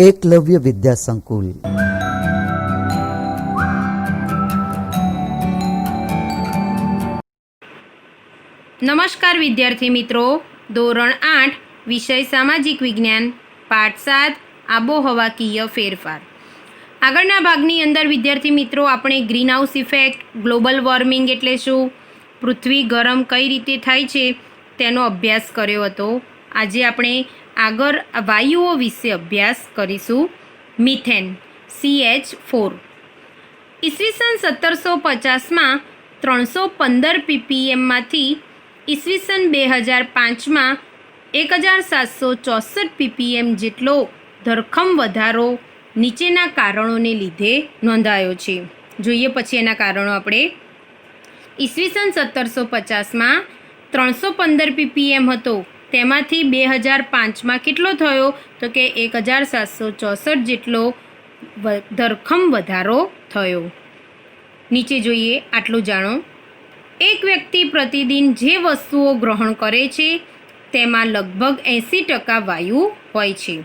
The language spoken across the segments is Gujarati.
એકલવ્ય વિદ્યા સંકુલ. નમસ્કાર વિદ્યાર્થી મિત્રો, ધોરણ 8 વિષય સામાજિક વિજ્ઞાન પાઠ 7 આબોહવાકીય ફેરફાર. આગળના ભાગની અંદર વિદ્યાર્થી મિત્રો આપણે ગ્રીનહાઉસ ઇફેક્ટ, ગ્લોબલ વોર્મિંગ એટલે શું, પૃથ્વી ગરમ કઈ રીતે થાય છે તેનો અભ્યાસ કર્યો હતો. આજે આપણે આગળ વાયુઓ વિશે અભ્યાસ કરીશું. મિથેન CH4 ઈસવીસન 1750માં 315 ppmમાંથી ઈસવીસન 2005માં 1764 ppm જેટલો ધરખમ વધારો નીચેના કારણોને લીધે નોંધાયો છે. જોઈએ પછી એના કારણો આપણે. ઈસવીસન 1750માં 315 ppm હતો, તેમાંથી 2005માં કેટલો થયો તો કે 1764 જેટલો ધરખમ વધારો થયો. નીચે જોઈએ, આટલું જાણો. એક વ્યક્તિ પ્રતિદિન જે વસ્તુઓ ગ્રહણ કરે છે તેમાં લગભગ 80% વાયુ હોય છે.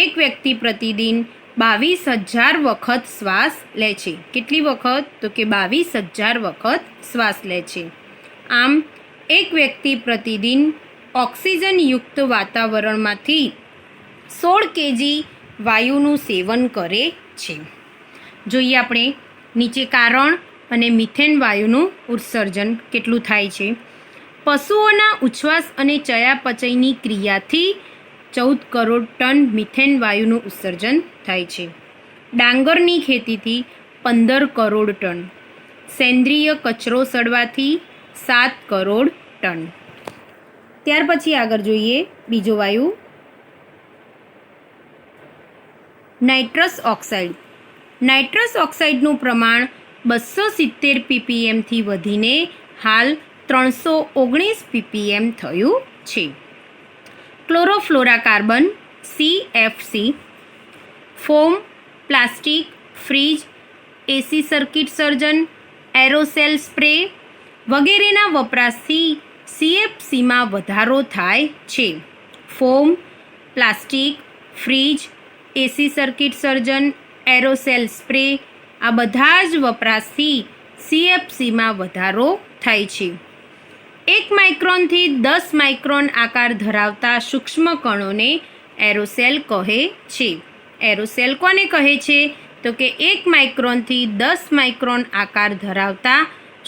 એક વ્યક્તિ પ્રતિદિન 22,000 વખત શ્વાસ લે છે. કેટલી વખત તો કે 22,000 વખત શ્વાસ લે છે. આમ એક વ્યક્તિ પ્રતિદિન ઓક્સિજનયુક્ત વાતાવરણમાંથી 16 kg વાયુનું સેવન કરે છે. જોઈએ આપણે નીચે કારણ અને મિથેન વાયુનું ઉત્સર્જન કેટલું થાય છે. પશુઓના ઉચ્છ્વાસ અને ચયાપચયની ક્રિયાથી 14 કરોડ ટન મિથેન વાયુનું ઉત્સર્જન થાય છે. ડાંગરની ખેતીથી 15 કરોડ ટન. સેન્દ્રિય કચરો સડવાથી 7 કરોડ ટન. ત્યાર પછી આગળ જોઈએ બીજો વાયુ, નાઇટ્રસ ઓક્સાઇડ. નાઇટ્રસ ઓક્સાઇડનું પ્રમાણ 270 ppmથી વધીને હાલ 319 ppm થયું છે. ક્લોરોફ્લોરાકાર્બન CFC ફોમ, પ્લાસ્ટિક, ફ્રીજ, એસી સર્કિટ સર્જન, એરોસેલ સ્પ્રે વગેરેના વપરાશથી CFCમાં વધારો થાય છે. ફોમ, પ્લાસ્ટિક, ફ્રીજ, એસી સર્કિટ સર્જન, એરોસેલ સ્પ્રે આ બધા જ વપરાશથી CFCમાં વધારો થાય છે. 1 માઇક્રોનથી 10 માઇક્રોન આકાર ધરાવતા સૂક્ષ્મ કણોને એરોસેલ કહે છે. એરોસેલ કોને કહે છે તો કે 1 માઇક્રોનથી 10 માઇક્રોન આકાર ધરાવતા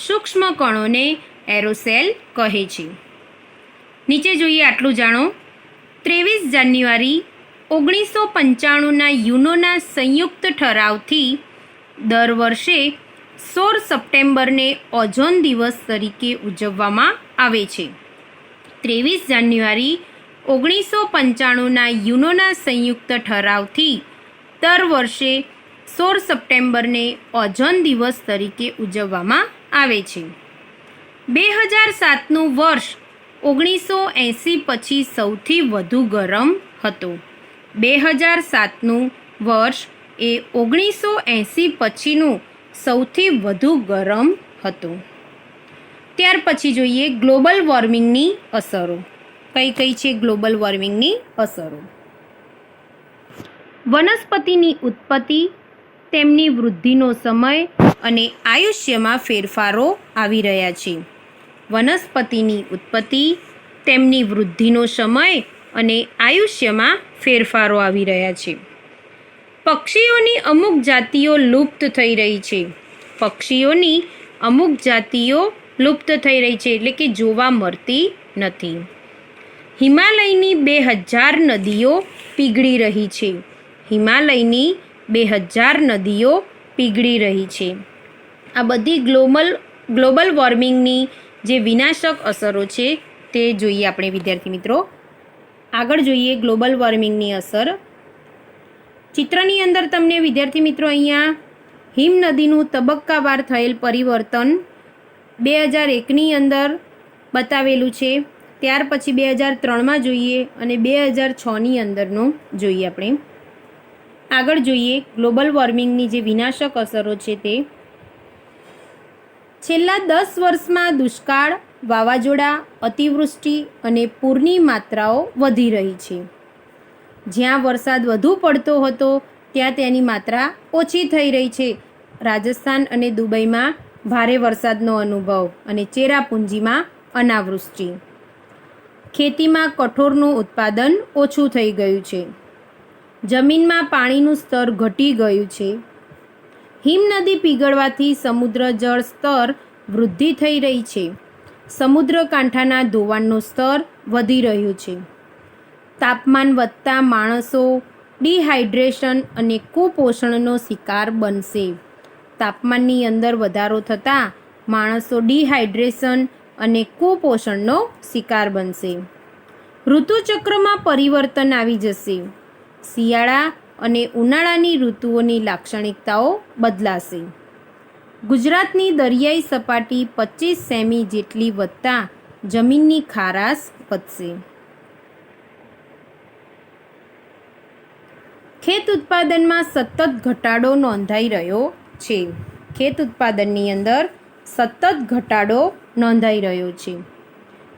સૂક્ષ્મ કણોને એરોસેલ કહે છે. નીચે જોઈએ, આટલું જાણો. 23 જાન્યુઆરી 1995ના યુનોના સંયુક્ત ઠરાવથી દર વર્ષે 16 સપ્ટેમ્બરને ઓઝોન દિવસ તરીકે ઉજવવામાં આવે છે. 23 જાન્યુઆરી 1995ના યુનોના સંયુક્ત ઠરાવથી દર વર્ષે 16 સપ્ટેમ્બરને ઓઝોન દિવસ તરીકે ઉજવવામાં આવે છે. 2007નું વર્ષ 1980 પછી સૌથી વધુ ગરમ હતું. 2007નું વર્ષ એ 1980 પછીનું સૌથી વધુ ગરમ હતું. ત્યાર પછી જોઈએ ગ્લોબલ વોર્મિંગની અસરો. કઈ કઈ છે ગ્લોબલ વોર્મિંગની અસરો? વનસ્પતિની ઉત્પત્તિ, તેમની વૃદ્ધિનો સમય અને આયુષ્યમાં ફેરફારો આવી રહ્યા છે. વનસ્પતિની ઉત્પત્તિ, તેમની વૃદ્ધિનો સમય અને આયુષ્યમાં ફેરફારો આવી રહ્યા છે. પક્ષીઓની અમુક જાતિઓ લુપ્ત થઈ રહી છે. પક્ષીઓની અમુક જાતિઓ લુપ્ત થઈ રહી છે એટલે કે જોવા મળતી નથી. હિમાલયની 2000 નદીઓ પીગળી રહી છે. હિમાલયની 2000 નદીઓ પીગળી રહી છે. આ બધી ગ્લોબલ વોર્મિંગની જે વિનાશક અસરો છે તે જોઈએ આપણે વિદ્યાર્થી મિત્રો. આગળ જોઈએ ગ્લોબલ વોર્મિંગની અસર. ચિત્રની અંદર તમને વિદ્યાર્થી મિત્રો અહીંયા હિમ નદીનું તબક્કાવાર થયેલ પરિવર્તન 2001ની અંદર બતાવેલું છે. ત્યાર પછી 2003માં જોઈએ અને 2006ની અંદરનું જોઈએ આપણે. આગળ જોઈએ ગ્લોબલ વોર્મિંગની જે વિનાશક અસરો છે તે. છેલ્લા 10 વર્ષમાં દુષ્કાળ, વાવાઝોડા, અતિવૃષ્ટિ અને પૂરની માત્રાઓ વધી રહી છે. જ્યાં વરસાદ વધુ પડતો હતો ત્યાં તેની માત્રા ઓછી થઈ રહી છે. રાજસ્થાન અને દુબઈમાં ભારે વરસાદનો અનુભવ અને ચેરાપુંજીમાં અનાવૃષ્ટિ. ખેતીમાં કઠોળનું ઉત્પાદન ઓછું થઈ ગયું છે. જમીનમાં પાણીનું સ્તર ઘટી ગયું છે. હિમનદી પીગળવાથી સમુદ્ર જળ સ્તર વૃદ્ધિ થઈ રહી છે. સમુદ્ર કાંઠાના ધોવાણનું સ્તર વધી રહ્યું છે. તાપમાન વધતા માણસો ડિહાઇડ્રેશન અને કુપોષણનો શિકાર બનશે. તાપમાનની અંદર વધારો થતાં માણસો ડિહાઇડ્રેશન અને કુપોષણનો શિકાર બનશે. ઋતુચક્રમાં પરિવર્તન આવી જશે. શિયાળા અને ઉનાળાની ઋતુઓની લાક્ષણિકતાઓ બદલાશે. ગુજરાતની દરિયાઈ સપાટી 25 સેમી જેટલી વધતા જમીનની ખારાશ વધશે. ખેત ઉત્પાદનમાં સતત ઘટાડો નોંધાઈ રહ્યો છે. ખેત ઉત્પાદનની અંદર સતત ઘટાડો નોંધાઈ રહ્યો છે.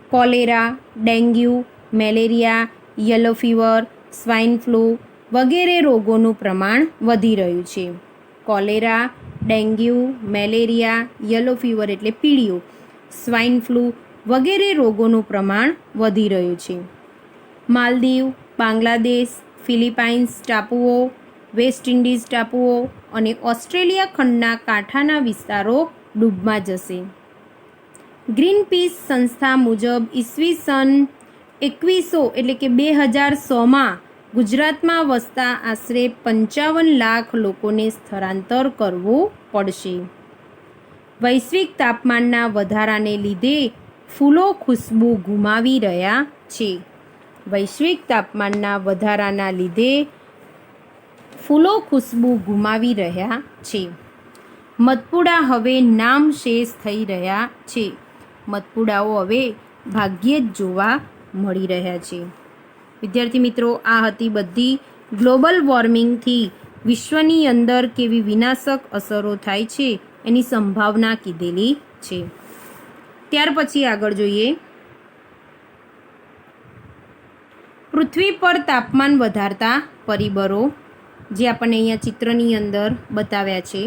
Cholera, dengue, malaria, yellow fever, swine flu વગેરે રોગોનું પ્રમાણ વધી રહ્યું છે. Cholera, dengue, malaria, yellow fever એટલે પીળીઓ, સ્વાઇન ફ્લૂ વગેરે રોગોનું પ્રમાણ વધી રહ્યું છે. માલદીવ, બાંગ્લાદેશ, ફિલિપાઇન્સ ટાપુઓ, વેસ્ટ ઇન્ડિઝ ટાપુઓ અને ઓસ્ટ્રેલિયા ખંડના કાંઠાના વિસ્તારો ડૂબમાં જશે. ગ્રીનપીસ સંસ્થા મુજબ ઈસવીસન 2100 એટલે કે 2000માં ગુજરાતમાં વસતા આશરે 55 લાખ લોકોને સ્થળાંતર કરવું પડશે. વૈશ્વિક તાપમાનના વધારાને લીધે ફૂલો ખુશ્બુ ગુમાવી રહ્યા છે. વૈશ્વિક તાપમાનના વધારાના લીધે ફૂલો ખુશ્બુ ગુમાવી રહ્યા છે. મધપૂડા હવે નામશેષ થઈ રહ્યા છે. મધપૂડાઓ હવે ભાગ્યે જ જોવા મળી રહ્યા છે. વિદ્યાર્થી મિત્રો, આ હતી બધી ગ્લોબલ વોર્મિંગથી વિશ્વની અંદર કેવી વિનાશક અસરો થાય છે એની સંભાવના કીધેલી છે. ત્યાર પછી આગળ જોઈએ, પૃથ્વી પર તાપમાન વધારતા પરિબળો જે આપણને અહીંયા ચિત્રની અંદર બતાવ્યા છે.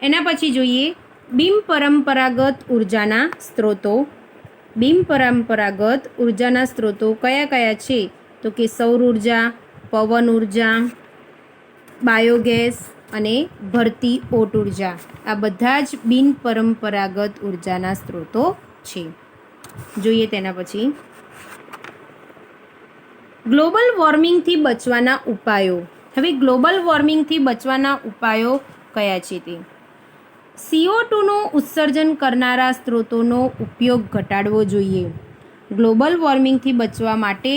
એના પછી જોઈએ બિનપરંપરાગત ઉર્જાના સ્ત્રોતો. બિનપરંપરાગત ઉર્જાના સ્ત્રોતો કયા કયા છે? તો કે સૌર ઉર્જા, પવન ઉર્જા, બાયોગેસ અને ભરતી ઓટ ઉર્જા. આ બધા જ બિનપરંપરાગત ઉર્જાના સ્ત્રોતો છે. જોઈએ તેના પછી ગ્લોબલ વોર્મિંગથી બચવાના ઉપાયો. હવે ગ્લોબલ વોર્મિંગથી બચવાના ઉપાયો કયા છે તે? CO2નું ઉત્સર્જન કરનારા સ્ત્રોતોનો ઉપયોગ ઘટાડવો જોઈએ. ગ્લોબલ વોર્મિંગથી બચવા માટે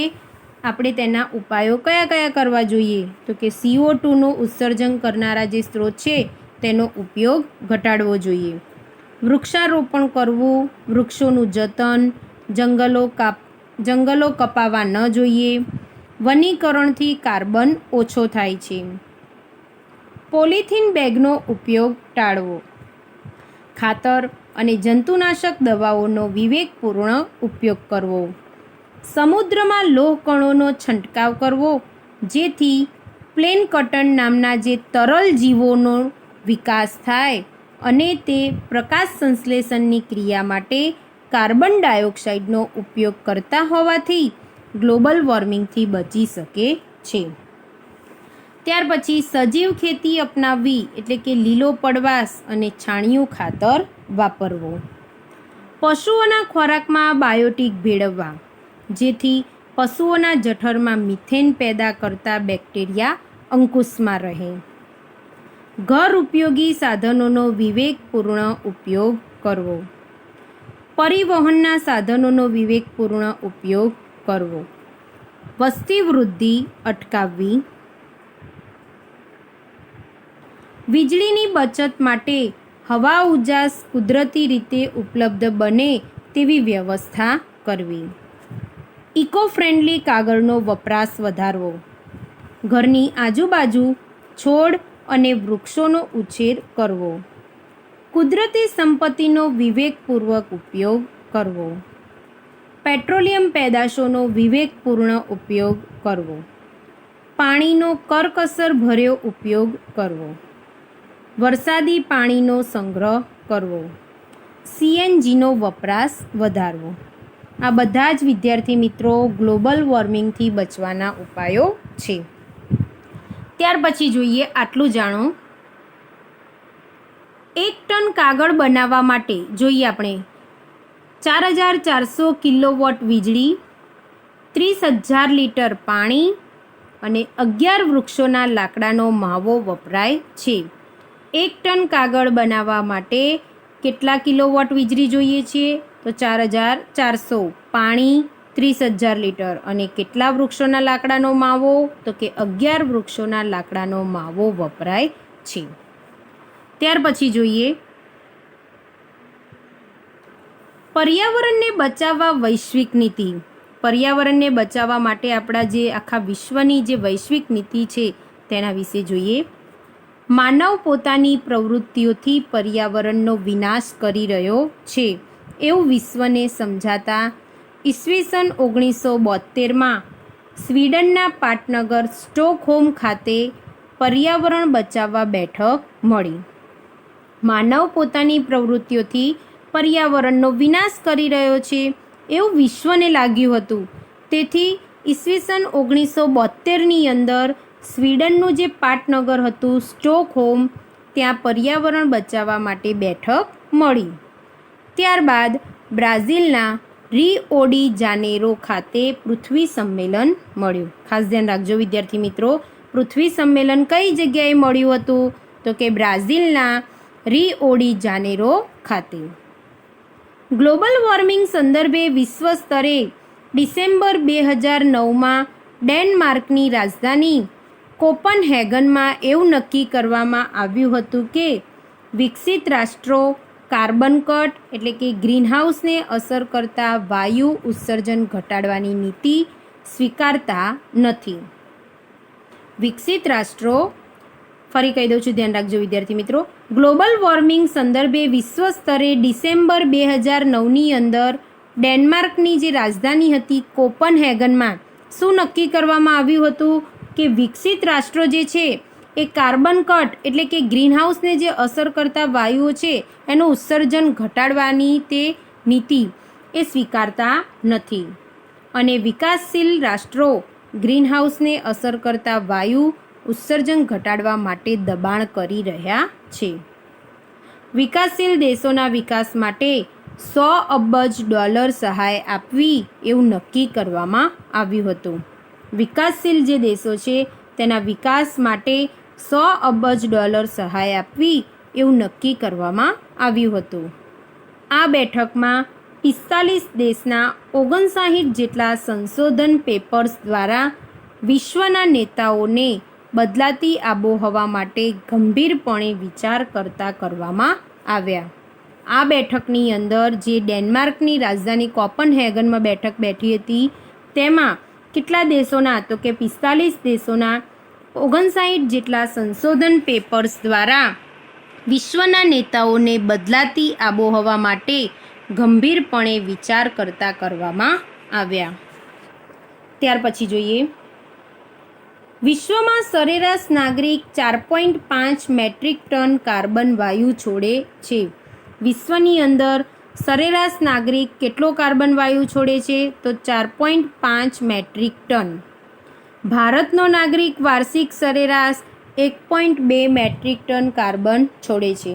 આપણે તેના ઉપાયો કયા કયા કરવા જોઈએ? તો કે CO2નું ઉત્સર્જન કરનારા જે સ્ત્રોત છે તેનો ઉપયોગ ઘટાડવો જોઈએ. વૃક્ષારોપણ કરવું, વૃક્ષોનું જતન, જંગલો કપાવવા ન જોઈએ. વનીકરણથી કાર્બન ઓછો થાય છે. પોલિથીન બેગનો ઉપયોગ ટાળવો. ખાતર અને જંતુનાશક દવાઓનો વિવેકપૂર્ણ ઉપયોગ કરવો. સમુદ્રમાં લોહ કણોનો છંટકાવ કરવો જેથી પ્લેનકટન નામના જે તરલ જીવોનો વિકાસ થાય અને તે પ્રકાશ સંશ્લેષણની ક્રિયા માટે કાર્બન ડાયોક્સાઇડનો ઉપયોગ કરતા હોવાથી ગ્લોબલ વોર્મિંગથી બચી શકે છે. ત્યાર પછી સજીવ ખેતી અપનાવવી એટલે કે લીલો પડવાશ અને છાણિયું ખાતર વાપરવો. પશુઓના ખોરાકમાં બાયોટિક ભેળવવા જેથી પશુઓના જઠરમાં મિથેન પેદા કરતા બેક્ટેરિયા અંકુશમાં રહે. ઘર ઉપયોગી સાધનોનો વિવેકપૂર્ણ ઉપયોગ કરવો. પરિવહનના સાધનોનો વિવેકપૂર્ણ ઉપયોગ કરવો. વસ્તી વૃદ્ધિ અટકાવવી. વીજળીની બચત માટે હવા ઉજાસ કુદરતી રીતે ઉપલબ્ધ બને તેવી વ્યવસ્થા કરવી. ઇકો ફ્રેન્ડલી કાગળનો વપરાશ વધારવો. ઘરની આજુબાજુ છોડ અને વૃક્ષોનો ઉછેર કરવો. કુદરતી સંપત્તિનો વિવેકપૂર્વક ઉપયોગ કરવો. પેટ્રોલિયમ પેદાશોનો વિવેકપૂર્ણ ઉપયોગ કરવો, પાણીનો કરકસર ભર્યો ઉપયોગ કરવો, વરસાદી પાણીનો સંગ્રહ કરવો, સીએનજીનો વપરાશ વધારવો. આ બધા જ વિદ્યાર્થી મિત્રો ગ્લોબલ વોર્મિંગથી બચવાના ઉપાયો છે. ત્યાર પછી જોઈએ આટલું જાણો. 1 ટન કાગળ બનાવવા માટે જોઈએ આપણે 4400 કિલોવોટ વીજળી, 30,000 લીટર પાણી અને 11 વૃક્ષોના લાકડાનો માવો વપરાય છે. 1 ટન કાગળ બનાવવા માટે કેટલા કિલોવોટ વીજળી જોઈએ છે? તો 4400, પાણી 30,000 લીટર અને કેટલા વૃક્ષોના લાકડાનો માવો? તો કે 11 વૃક્ષોના લાકડાનો માવો વપરાય છે. ત્યાર પછી જોઈએ પર્યાવરણને બચાવવા વૈશ્વિક નીતિ. પર્યાવરણને બચાવવા માટે આપણા જે આખા વિશ્વની જે વૈશ્વિક નીતિ છે તેના વિશે જોઈએ. માનવ પોતાની પ્રવૃત્તિઓથી પર્યાવરણનો વિનાશ કરી રહ્યો છે એવું વિશ્વને સમજાતા ઈસવીસન 1972માં સ્વીડનના પાટનગર સ્ટોકહોમ ખાતે પર્યાવરણ બચાવવા બેઠક મળી. માનવ પોતાની પ્રવૃત્તિઓથી પર્યાવરણનો વિનાશ કરી રહ્યો છે એવું વિશ્વને લાગ્યું હતું. તેથી ઈસવીસન 1972ની અંદર સ્વીડનનું જે પાટનગર હતું સ્ટોકહોમ, ત્યાં પર્યાવરણ બચાવવા માટે બેઠક મળી. ત્યારબાદ બ્રાઝિલના રિયો ડી જાનેરો ખાતે પૃથ્વી સંમેલન મળ્યું. ખાસ ધ્યાન રાખજો વિદ્યાર્થી મિત્રો, પૃથ્વી સંમેલન કઈ જગ્યાએ મળ્યું હતું? તો કે બ્રાઝિલના રિયો ડી જાનેરો ખાતે. ગ્લોબલ વોર્મિંગ સંદર્ભે વિશ્વ સ્તરે ડિસેમ્બર 2009માં ડેનમાર્કની રાજધાની કોપનહેગનમાં એવું નક્કી કરવામાં આવ્યું હતું કે વિકસિત રાષ્ટ્રો કાર્બન કટ એટલે કે ગ્રીનહાઉસને અસર કરતા વાયુ ઉત્સર્જન ઘટાડવાની નીતિ સ્વીકારતા નથી. વિકસિત રાષ્ટ્રો, ફરી કહી દઉં છું, ધ્યાન રાખજો વિદ્યાર્થી મિત્રો. ગ્લોબલ વોર્મિંગ સંદર્ભે વિશ્વ સ્તરે ડિસેમ્બર 2009ની અંદર ડેનમાર્કની જે રાજધાની હતી કોપનહેગનમાં શું નક્કી કરવામાં આવ્યું હતું કે વિકસિત રાષ્ટ્રો જે છે એ કાર્બન કટ એટલે કે ગ્રીનહાઉસને જે અસર કરતા વાયુઓ છે એનું ઉત્સર્જન ઘટાડવાની તે નીતિ એ સ્વીકારતા નથી અને વિકાસશીલ રાષ્ટ્રો ગ્રીનહાઉસને અસર કરતા વાયુ ઉત્સર્જન ઘટાડવા માટે દબાણ કરી રહ્યા છે. વિકાસશીલ દેશોના વિકાસ માટે $100 અબજ સહાય આપવી એવું નક્કી કરવામાં આવ્યું હતું. વિકાસશીલ જે દેશો છે તેના વિકાસ માટે $100 અબજ સહાય આપવી એવું નક્કી કરવામાં આવ્યું હતું. આ બેઠકમાં 45 દેશના 59 જેટલા સંશોધન પેપર્સ દ્વારા વિશ્વના નેતાઓને બદલાતી આબોહવા માટે ગંભીરપણે વિચાર કરતા કરવામાં આવ્યા. આ બેઠકની અંદર જે ડેનમાર્કની રાજધાની કોપનહેગનમાં બેઠક બેઠી હતી તેમાં કેટલા દેશોના? તો કે 45 દેશોના 59 જેટલા સંશોધન પેપર્સ દ્વારા વિશ્વના નેતાઓને બદલાતી આબોહવા માટે ગંભીરપણે વિચાર કરતા કરવામાં આવ્યા. ત્યાર પછી જોઈએ વિશ્વમાં સરેરાશ નાગરિક 4.5 મેટ્રિક ટન કાર્બન વાયુ છોડે છે. વિશ્વની અંદર સરેરાશ નાગરિક કેટલો કાર્બન વાયુ છોડે છે? તો 4.5 મેટ્રિક ટન. ભારતનો નાગરિક વાર્ષિક સરેરાશ 1.2 મેટ્રિક ટન કાર્બન છોડે છે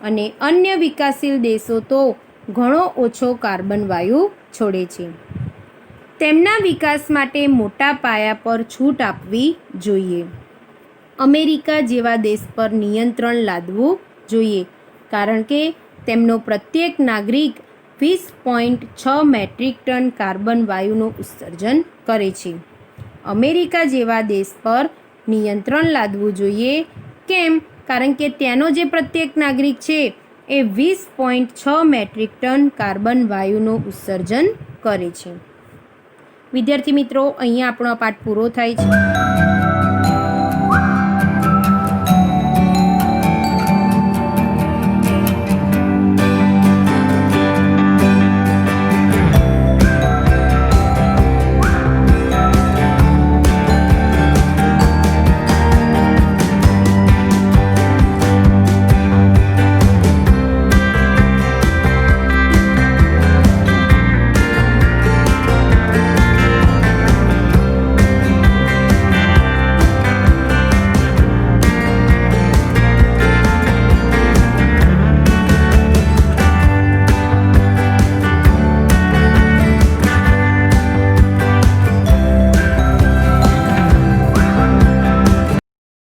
અને અન્ય વિકાસશીલ દેશો તો ઘણો ઓછો કાર્બન વાયુ છોડે છે. તેમના વિકાસ માટે મોટા પાયા પર છૂટ આપવી જોઈએ. અમેરિકા જેવા દેશ પર નિયંત્રણ લાદવું જોઈએ કારણ કે તેમનો પ્રત્યેક નાગરિક 20.6 મેટ્રિક ટન કાર્બન વાયુનું ઉત્સર્જન કરે છે. અમેરિકા જેવા દેશ પર નિયંત્રણ લાદવું જોઈએ. કેમ? કારણ કે ત્યાંનો જે પ્રત્યેક નાગરિક છે એ 20.6 મેટ્રિક ટન કાર્બન વાયુનું ઉત્સર્જન કરે છે. વિદ્યાર્થી મિત્રો, અહીંયા આપણો આ પાઠ પૂરો થાય છે.